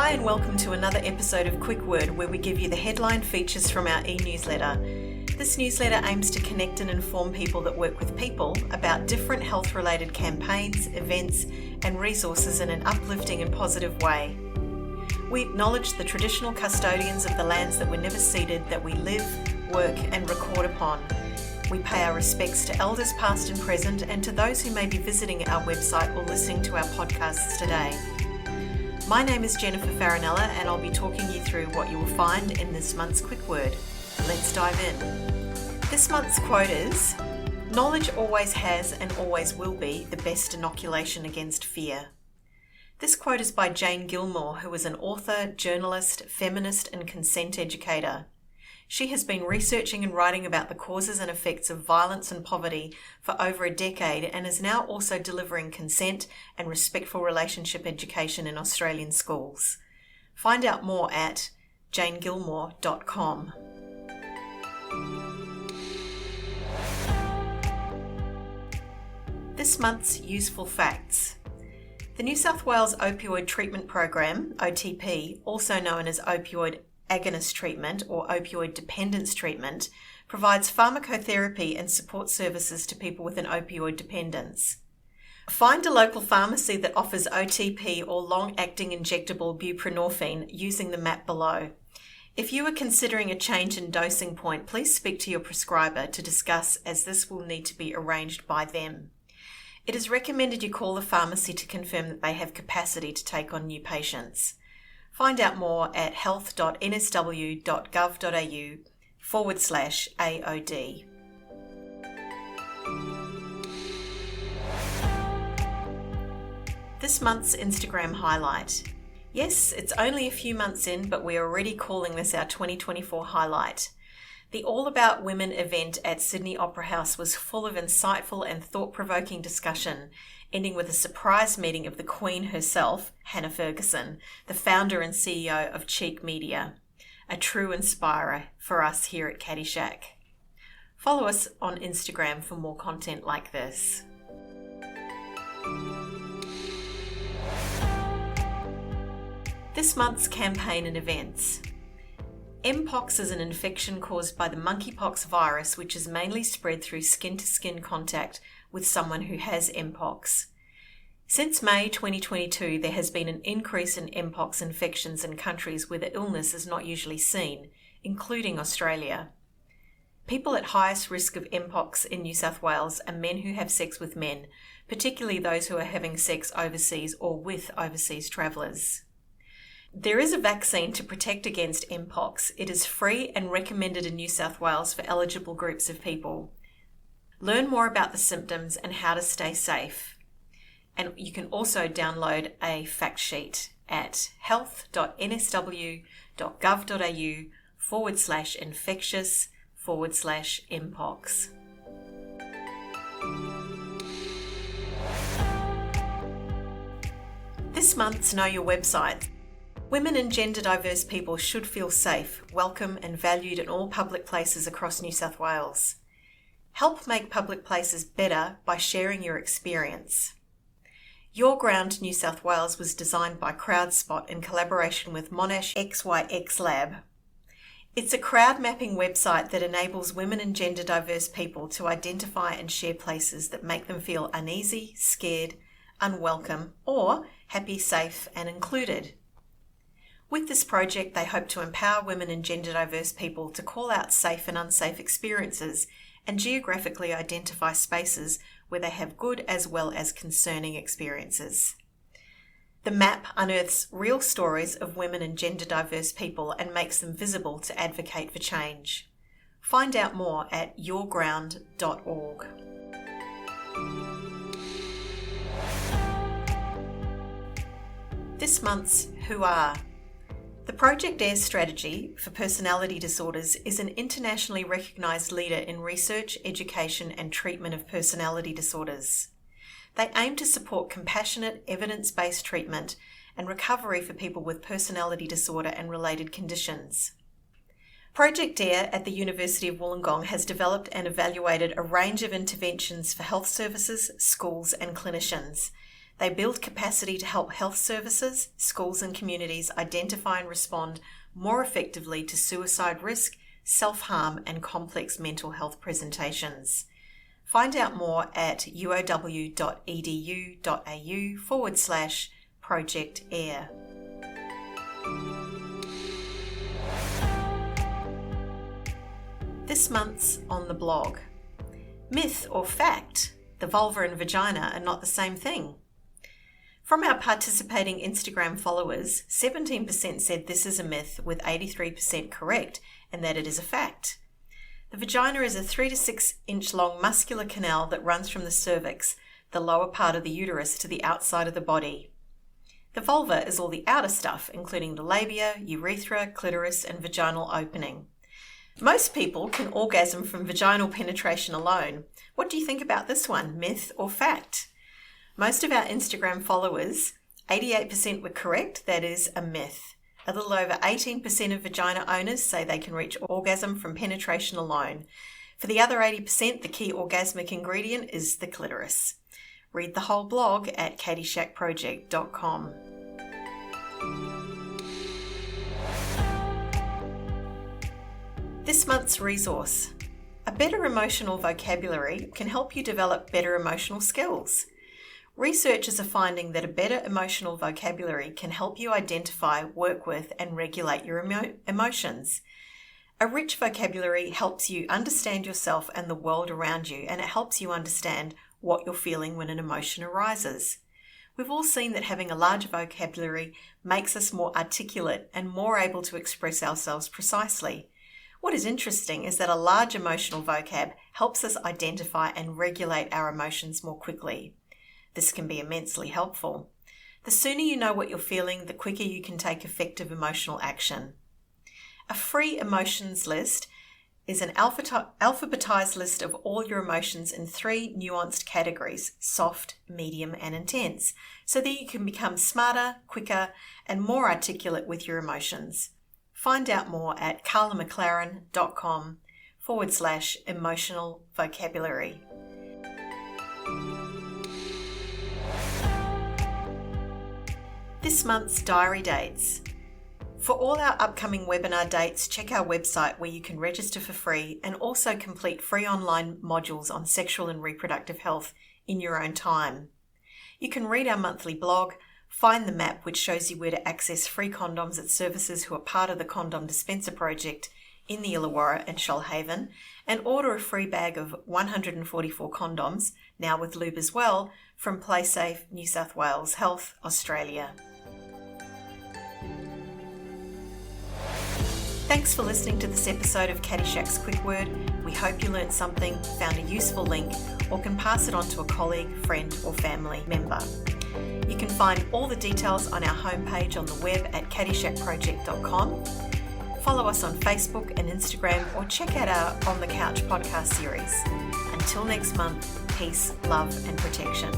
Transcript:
Hi and welcome to another episode of Quick Word, where we give you the headline features from our e-newsletter. This newsletter aims to connect and inform people that work with people about different health-related campaigns, events and resources in an uplifting and positive way. We acknowledge the traditional custodians of the lands that were never ceded, that we live, work and record upon. We pay our respects to elders past and present, and to those who may be visiting our website or listening to our podcasts today. My name is Jennifer Farinella, and I'll be talking you through what you will find in this month's Quick Word. Let's dive in. This month's quote is, "Knowledge always has and always will be the best inoculation against fear." This quote is by Jane Gilmore, who is an author, journalist, feminist and consent educator. She has been researching and writing about the causes and effects of violence and poverty for over a decade, and is now also delivering consent and respectful relationship education in Australian schools. Find out more at janegilmore.com. This month's useful facts. The New South Wales Opioid Treatment Program, OTP, also known as Opioid Agonist Treatment or Opioid Dependence Treatment, provides pharmacotherapy and support services to people with an opioid dependence. Find a local pharmacy that offers OTP or long-acting injectable buprenorphine using the map below. If you are considering a change in dosing point, please speak to your prescriber to discuss, as this will need to be arranged by them. It is recommended you call the pharmacy to confirm that they have capacity to take on new patients. Find out more at health.nsw.gov.au/AOD. This month's Instagram highlight. Yes, it's only a few months in, but we are already calling this our 2024 highlight. The All About Women event at Sydney Opera House was full of insightful and thought-provoking discussion, ending with a surprise meeting of the Queen herself, Hannah Ferguson, the founder and CEO of Cheek Media, a true inspirer for us here at Caddyshack. Follow us on Instagram for more content like this. This month's campaign and events. Mpox is an infection caused by the monkeypox virus, which is mainly spread through skin-to-skin contact with someone who has Mpox. Since May 2022, there has been an increase in Mpox infections in countries where the illness is not usually seen, including Australia. People at highest risk of Mpox in New South Wales are men who have sex with men, particularly those who are having sex overseas or with overseas travellers. There is a vaccine to protect against Mpox. It is free and recommended in New South Wales for eligible groups of people. Learn more about the symptoms and how to stay safe. And you can also download a fact sheet at health.nsw.gov.au/infectious/Mpox. This month's Know Your Website. Women and gender diverse people should feel safe, welcome and valued in all public places across New South Wales. Help make public places better by sharing your experience. Your Ground New South Wales was designed by CrowdSpot in collaboration with Monash XYX Lab. It's a crowd mapping website that enables women and gender diverse people to identify and share places that make them feel uneasy, scared, unwelcome, or happy, safe and included. With this project, they hope to empower women and gender diverse people to call out safe and unsafe experiences and geographically identify spaces where they have good as well as concerning experiences. The map unearths real stories of women and gender diverse people and makes them visible to advocate for change. Find out more at yourground.org. This month's Who Are. The Project AIR strategy for personality disorders is an internationally recognised leader in research, education and treatment of personality disorders. They aim to support compassionate, evidence-based treatment and recovery for people with personality disorder and related conditions. Project AIR at the University of Wollongong has developed and evaluated a range of interventions for health services, schools and clinicians. They build capacity to help health services, schools and communities identify and respond more effectively to suicide risk, self-harm and complex mental health presentations. Find out more at uow.edu.au/Project AIR. This month's on the blog. Myth or fact? The vulva and vagina are not the same thing. From our participating Instagram followers, 17% said this is a myth, with 83% correct, and that it is a fact. The vagina is a 3 to 6 inch long muscular canal that runs from the cervix, the lower part of the uterus, to the outside of the body. The vulva is all the outer stuff, including the labia, urethra, clitoris, and vaginal opening. Most people can orgasm from vaginal penetration alone. What do you think about this one, myth or fact? Most of our Instagram followers, 88% were correct, that is a myth. A little over 18% of vagina owners say they can reach orgasm from penetration alone. For the other 80%, the key orgasmic ingredient is the clitoris. Read the whole blog at caddyshackproject.com. This month's resource. A better emotional vocabulary can help you develop better emotional skills. Researchers are finding that a better emotional vocabulary can help you identify, work with, and regulate your emotions. A rich vocabulary helps you understand yourself and the world around you, and it helps you understand what you're feeling when an emotion arises. We've all seen that having a larger vocabulary makes us more articulate and more able to express ourselves precisely. What is interesting is that a large emotional vocab helps us identify and regulate our emotions more quickly. This can be immensely helpful. The sooner you know what you're feeling, the quicker you can take effective emotional action. A free emotions list is an alphabetized list of all your emotions in 3 nuanced categories: soft, medium, and intense, so that you can become smarter, quicker, and more articulate with your emotions. Find out more at carlamclaren.com/emotional vocabulary. This month's diary dates. For all our upcoming webinar dates, check our website where you can register for free and also complete free online modules on sexual and reproductive health in your own time. You can read our monthly blog, find the map which shows you where to access free condoms at services who are part of the Condom Dispenser Project in the Illawarra and Shoalhaven, and order a free bag of 144 condoms, now with lube as well, from PlaySafe New South Wales Health Australia. Thanks for listening to this episode of Caddyshack's Quick Word. We hope you learned something, found a useful link, or can pass it on to a colleague, friend, or family member. You can find all the details on our homepage on the web at caddyshackproject.com. Follow us on Facebook and Instagram, or check out our On the Couch podcast series. Until next month, peace, love, and protection.